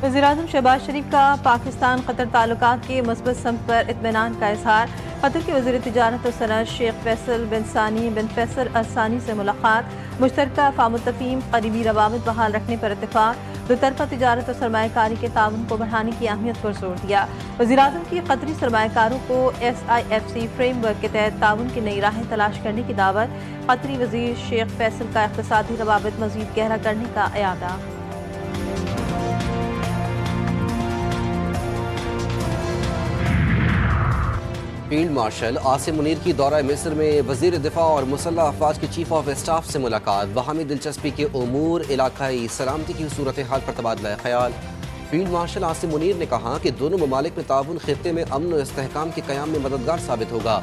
वज़ीर-ए-आज़म शहबाज शरीफ का पाकिस्तान कतर ताल्लुकात के मुस्बत सम्त पर इत्मीनान का इजहार। कतर के वज़ीर तिजारत और सनअत शेख फैसल बिन सानी बिन फैसल अल सानी से मुलाकात। मुश्तरका फाम तफ़हीम करीबी रवाबित बहाल रखने पर इत्तेफाक। दोतरफा तिजारत और सरमायाकारी के ताउन को बढ़ाने की अहमियत पर जोर दिया। वज़ीर-ए-आज़म की कतरी सरमायाकारों को SIFC फ्रेमवर्क के तहत ताउन की नई राहें तलाश करने की दावत। कतरी वज़ीर शेख फैसल का इक़्तिसादी रवाबित मज़ीद गहरा करने का इरादा। फील्ड मार्शल आसिम मुनीर की दौरा मिस्र में वज़ीर दिफा और मुसल्लह अफवाज के चीफ ऑफ स्टाफ से मुलाकात। बाहमी दिलचस्पी के उमूर, इलाकाई सलामती की सूरत हाल पर तबादला ख्याल। फील्ड मार्शल आसिम मुनीर ने कहा कि दोनों ममालिक में ताउन खित्ते में अमन और इस्तेहकाम के क़याम में मददगार साबित होगा।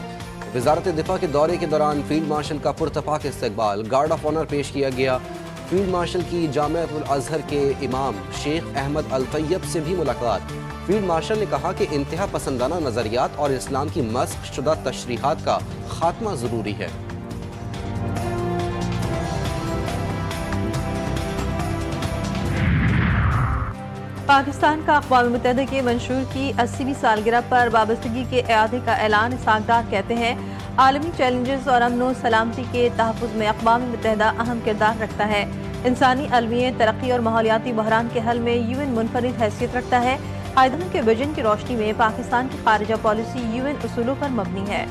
वज़ारत दिफा के दौरे के दौरान फील्ड मार्शल का पुरतपाक इस्तकबाल, गार्ड ऑफ ऑनर पेश किया गया। फील्ड मार्शल की जामिअतुल अज़हर के इमाम शेख अहमद अल तैयब से भी मुलाकात। फील्ड मार्शल ने कहा कि इंतहा पसंदाना नज़रियात और इस्लाम की मस्ख शुदा तशरीहात का खात्मा ज़रूरी है। पाकिस्तान का अक़वाम मुत्तहिदा के मंशूर की 80वीं सालगिरह पर वाबस्तगी के इआदे का ऐलान। इसहाक़डार कहते हैं आलमी चैलेंजेस और अमन व सलामती के तहफ़्फ़ुज़ में अक़वाम मुत्तहिदा अहम किरदार रखता है। इंसानी अलमियत, तरक्की और माहौलियाती बहरान के हल में UN मुनफरिद हैसियत रखता है। कायदों के विजन की रोशनी में पाकिस्तान की खारिजा पॉलिसी UN उसूलों पर मबनी है।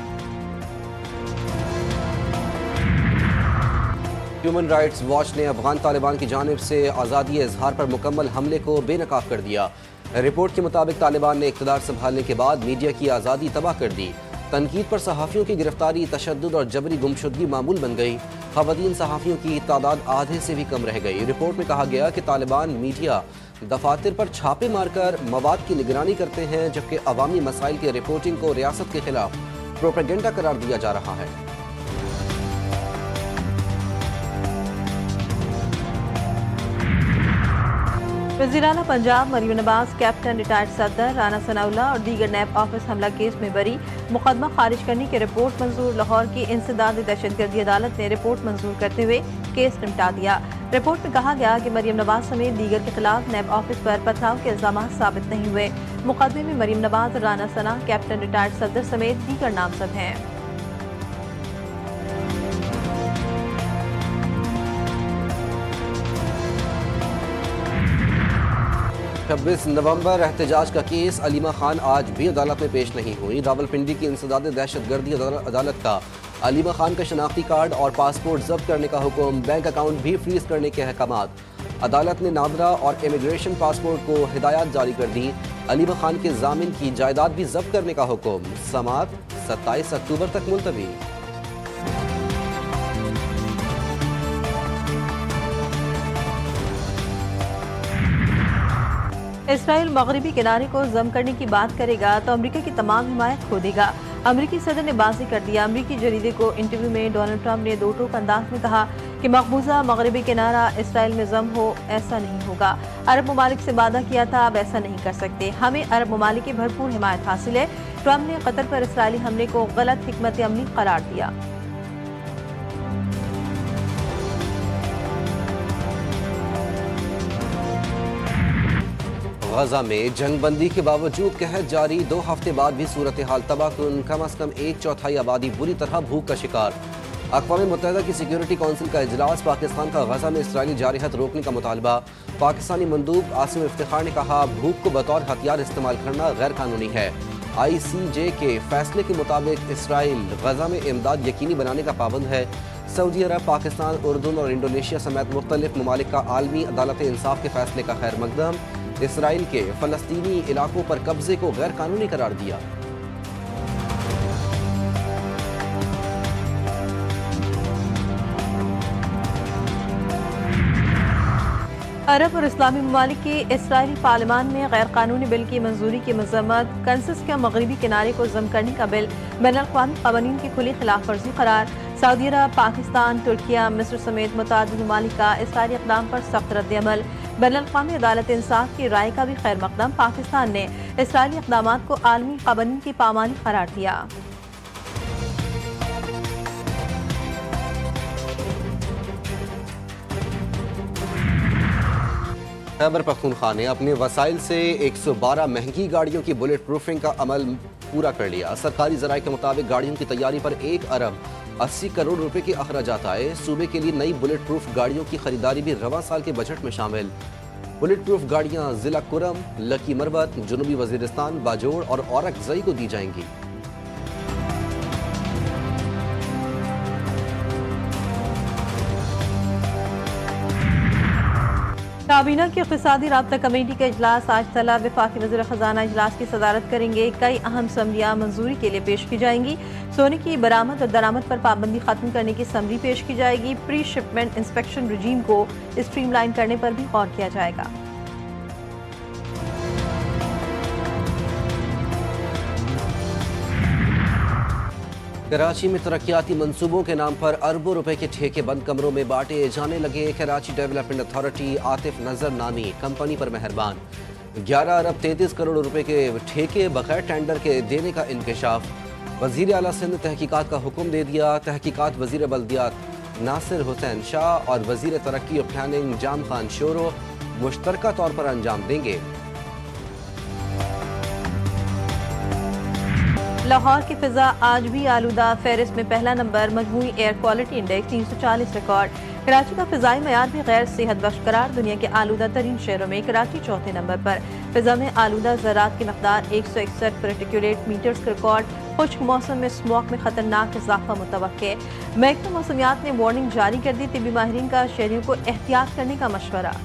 ह्यूमन राइट्स वॉच ने अफगान तालिबान की जानिब से आज़ादी इजहार पर मुकम्मल हमले को बेनकाब कर दिया। रिपोर्ट के मुताबिक तालिबान ने इक़्तिदार संभालने के बाद मीडिया की आज़ादी तबाह कर दी। तनकीद पर सहाफ़ियों की गिरफ्तारी, तशद्दुद और जबरी गुमशुदगी मामूल बन गई। ख़वातीन सहाफ़ियों की तादाद आधे से भी कम रह गई। रिपोर्ट में कहा गया कि तालिबान मीडिया दफातर पर छापे मारकर मवाद की निगरानी करते हैं, जबकि अवामी मसाइल की रिपोर्टिंग को रियासत के खिलाफ प्रोपेगेंडा करार दिया जा रहा है। वज़ीर-ए-आला पंजाब मरियम नवाज, कैप्टन रिटायर्ड सदर राना सनाउल्लाह और दीगर नैब ऑफिस हमला केस में बरी। मुकदमा खारिज करने की रिपोर्ट मंजूर। लाहौर की इंसदादी दहशतगर्दी अदालत ने रिपोर्ट मंजूर करते हुए केस निपटा दिया। रिपोर्ट में कहा गया कि मरियम नवाज समेत दीगर के खिलाफ नैब ऑफिस पर पथराव के इल्जाम साबित नहीं हुए। मुकदमे में मरियम नवाज, राना सना, कैप्टन रिटायर्ड सदर समेत दीगर नामजद हैं। 26 नवंबर एहतजाज का केस। अलीमा खान आज भी अदालत में पेश नहीं हुई। रावलपिंडी की इंसदादी दहशतगर्दी अदालत का अलीमा खान का शनाख्ती कार्ड और पासपोर्ट जब्त करने का हुक्म, बैंक अकाउंट भी फ्रीज करने के अहकामात। अदालत ने नादरा और इमिग्रेशन पासपोर्ट को हिदायत जारी कर दी। अलीमा खान के जामिन की जायदाद भी जब्त करने का हुक्म। समात 27 अक्टूबर तक मुलतवी। इसराइल मगरबी किनारे को जम करने की बात करेगा तो अमेरिका की तमाम हिमायत खो देगा। अमेरिकी सदर ने बाजी कर दिया। अमेरिकी जरीदे को इंटरव्यू में डोनाल्ड ट्रंप ने दो टोक अंदाज में कहा कि मकबूजा मगरबी किनारा इसराइल में जम हो, ऐसा नहीं होगा। अरब ममालिक से वादा किया था, अब ऐसा नहीं कर सकते। हमें अरब ममालिक की भरपूर हिमायत हासिल है। ट्रंप ने कतर पर इसराइली हमले को गलत हिकमत अमली करार दिया। गजा में जंगबंदी के बावजूद कहर जारी। 2 हफ्ते बाद भी सूरत हाल तबाहकुन। कम अज कम 1/4 आबादी बुरी तरह भूख का शिकार। अक़वाम मुत्तहिदा की सिक्योरिटी काउंसिल का इजलास। पाकिस्तान का गजा में इसराइली जारहत रोकने का मुतालबा। पाकिस्तानी मंदूब आसिम इफ्तिखार ने कहा भूख को बतौर हथियार इस्तेमाल करना गैर कानूनी है। ICJ के फैसले के मुताबिक इसराइल गजा में इमदाद यकीनी बनाने का पाबंद है। सऊदी अरब, पाकिस्तान, उर्दून और इंडोनेशिया समेत मुख्तलिफ ममालिक का आलमी अदालत इंसाफ के फैसले का खैर मकदम। इसराइल के फ़लस्तीनी इलाकों पर कब्जे को गैर कानूनी करार दिया। अरब और इस्लामी ममालिक के इसराइली पार्लियामान में गैर कानूनी बिल की मंजूरी की मजम्मत। कंसस के मगरबी किनारे को जम करने का बिल बैनुल-अक़वामी क़वानीन की खुली खिलाफ वर्जी करार। सऊदी अरब, पाकिस्तान, तुर्किया, मिस्र समेत मुतअद्दिद ममालिक का इसराइली इक़दाम पर सख्त रद्द-ए-अमल। बैनुल-अक़वामी अदालत इंसाफ की राय का भी खैर मकदम। पाकिस्तान ने इसराइली इक़दामात को आलमी क़वानीन की पामानी करार दिया। खैबर पख्तूनख्वा ने अपने वसाइल से 112 महंगी गाड़ियों की बुलेट प्रूफिंग का अमल पूरा कर लिया। सरकारी जराये के मुताबिक गाड़ियों की तैयारी पर 1 अरब 80 करोड़ रुपए के अखराजात आए। सूबे के लिए नई बुलेट प्रूफ गाड़ियों की खरीदारी भी रवां साल के बजट में शामिल। बुलेट प्रूफ गाड़ियां जिला कुरम, लकी मरबत, जनूबी वजीरिस्तान, बाजोड़ और औरकजई को दी जाएंगी। काबीना की इक़्तिसादी राब्ता कमेटी का इजलास आज तलब। वफाकी वज़ीर ख़जाना इजलास की सदारत करेंगे। कई अहम समरियाँ मंजूरी के लिए पेश की जाएंगी। सोने की बरामद और दरामद पर पाबंदी खत्म करने की समरी पेश की जाएगी। प्री शिपमेंट इंस्पेक्शन रजीम को स्ट्रीमलाइन करने पर भी गौर किया जाएगा। कराची में तरक्याती मंसूबों के नाम पर अरबों रुपए के ठेके बंद कमरों में बांटे जाने लगे। कराची डेवलपमेंट अथॉरिटी आतिफ नजर नामी कंपनी पर मेहरबान। 11 अरब 33 करोड़ रुपए के ठेके बगैर टेंडर के देने का इंकशाफ। वजीर आला सिंध तहकीकात का हुक्म दे दिया। तहकीकात वजीर बल्दियात नासिर हुसैन शाह और वजीर तरक्की और प्लानिंग जाम खान शोरो मुश्तरका तौर पर अंजाम देंगे। लाहौर की फिजा आज भी आलूदा। फेरिस्त में पहला नंबर। मजमूई air quality index 340 record. Karachi का फिजाई मयार भी गैर सेहत बख्श करार। दुनिया के आलूदा तरीन शहरों में कराची चौथे नंबर पर। फिजा में आलूदा ज़रात की मकदार 161 पार्टिकुलेट मीटर्स का रिकॉर्ड। खुश्क मौसम में स्मॉग में खतरनाक इजाफा मुतवक्के। महकमा मौसमियात ने वार्निंग जारी कर दी। तिब्बी माहिरीन का शहरियों को एहतियात करने का मशवरा।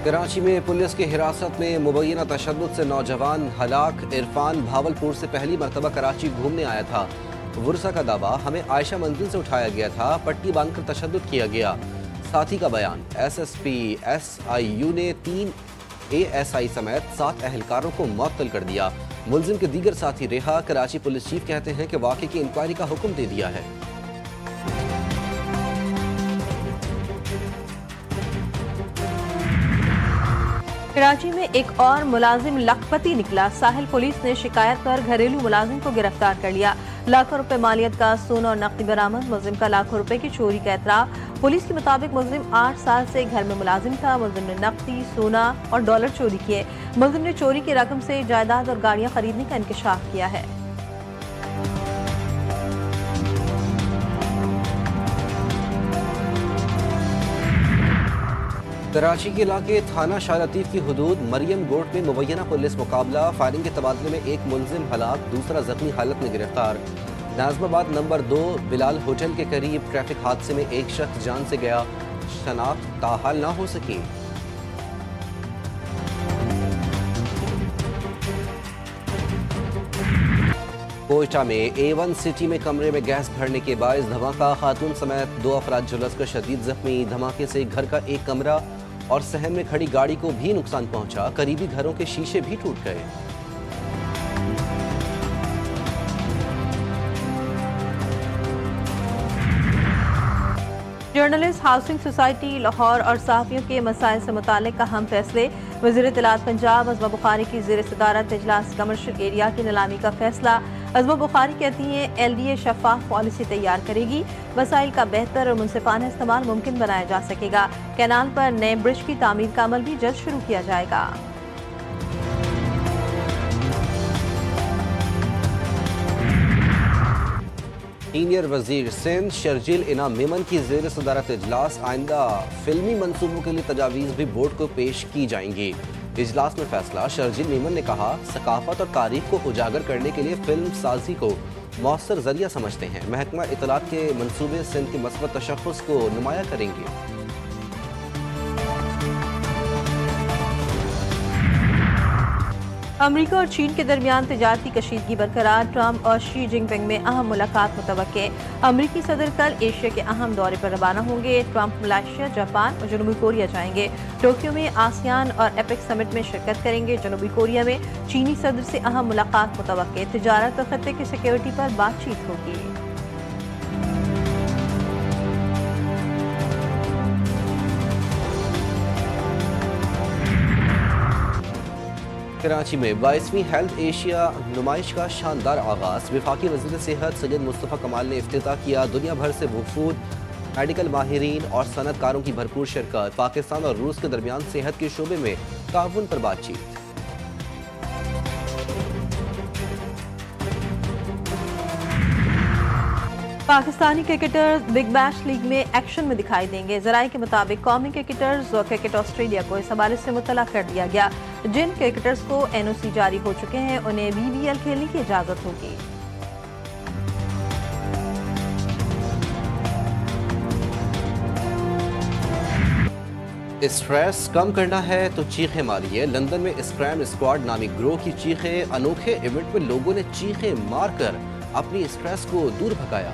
कराची में पुलिस की हिरासत में मुबैना तशद्दुद से नौजवान हलाक। इरफान भावलपुर से पहली मरतबा कराची घूमने आया था। वुरसा का दावा, हमें आयशा मंजिल से उठाया गया था, पट्टी बांधकर तशद्दुद किया गया। साथी का बयान, SSP SIU ने 3 ASI समेत 7 अहलकारों को मुअत्तल कर दिया। मुलजिम के दीगर साथी रिहा। कराची पुलिस चीफ कहते हैं कि वाक़े की इंक्वायरी का हुक्म दे दिया है। कराची में एक और मुलाजिम लखपति निकला। साहिल पुलिस ने शिकायत पर घरेलू मुलाजिम को गिरफ्तार कर लिया। लाखों रुपए मालियत का सोना और नकदी बरामद। मुलजिम का लाखों रुपए की चोरी का एतराफ। पुलिस के मुताबिक मुलजिम 8 साल से घर में मुलाजिम था। मुलजिम ने नकदी, सोना और डॉलर चोरी किए। मुलजिम ने चोरी की रकम से जायदाद और गाड़ियां खरीदने का इंकशाफ किया है। कराची के इलाके थाना शाह लतीफ की हुदूद मरियम गोट में मुबैना पुलिस मुकाबला। फायरिंग के तबादले में एक मुलजिम हलाक, दूसरा जख्मी हालत में गिरफ्तार। नाज़माबाद नंबर 2 बिलाल होटल के करीब ट्रैफिक हादसे में एक शख्स जान से गया। शनाख्त ताहाल ना हो सकी। कोयटा में A1 सिटी में कमरे में गैस भरने के बायस धमाका। खातून समेत 2 अफराद झुलसकर शदीद जख्मी। धमाके से घर का एक कमरा और सहन में खड़ी गाड़ी को भी नुकसान पहुंचा। करीबी घरों के शीशे भी टूट गए। जर्नलिस्ट हाउसिंग सोसाइटी लाहौर और सहाफ़ियों के मसाइल से मुतालिक अहम फैसले। वज़ीर इत्तलात पंजाब अज़मा बुखारी की ज़ेर सदारत इजलास। कमर्शियल एरिया की नीलामी का फैसला। अज़मा बुखारी कहती हैं LDA शफाफ पॉलिसी तैयार करेगी। वसाइल का बेहतर और मुनसिफाना इस्तेमाल मुमकिन बनाया जा सकेगा। कैनाल पर नए ब्रिज की तामीर का अमल भी जल्द शुरू किया जाएगा। सीनियर वजीर सिंध शर्जील इनाम मेमन की ज़ेर सदारत इजलास। आइंदा फिल्मी मंसूबों के लिए तजावीज़ भी बोर्ड को पेश की जाएंगी। इजलास में फैसला। शर्जील मेमन ने कहा, सकाफत और तारीख को उजागर करने के लिए फिल्म साजी को मौसर जरिया समझते हैं। महकमा इत्तलात के मंसूबे सिंध के मस्बत तशख़्ख़ुस को नुमाया करेंगे। अमरीका और चीन के दरमियान तिजारती कशीदगी बरकरार। ट्रंप और शी जिनपिंग में अहम मुलाकात मुतवक्के। अमरीकी सदर कल एशिया के अहम दौरे पर रवाना होंगे। ट्रंप मलेशिया, जापान और जनूबी कोरिया जाएंगे। टोक्यो में आसियान और एपेक समिट में शिरकत करेंगे। जनूबी कोरिया में चीनी सदर से अहम मुलाकात मुतवक्के। तिजारत और खत्ते की सिक्योरिटी पर बातचीत होगी। कराची में 22वीं हेल्थ एशिया नुमाइश का शानदार आगाज। वफाकी वज़ीर सेहत सैयद मुस्तफ़ा कमाल ने इफ्तिताह किया। दुनिया भर से वफूद, मेडिकल माहिरीन और सनतकारों की भरपूर शिरकत। पाकिस्तान और रूस के दरमियान सेहत के शोबे में ताउन पर बातचीत। Pakistani cricketers big bash league में एक्शन में दिखाई देंगे। जराये के मुताबिक कौमी क्रिकेटर्स और क्रिकेट ऑस्ट्रेलिया को इस हवाले से मुतला कर दिया गया। जिन क्रिकेटर्स को NOC जारी हो चुके हैं उन्हें BBL खेलने की इजाज़त होगी। स्ट्रेस कम करना है तो चीखें मारिए। लंदन में स्क्रैम स्क्वाड नामी ग्रोह की चीखें। अनोखे इवेंट में लोगों ने चीखें मारकर अपनी स्ट्रेस को दूर भगाया।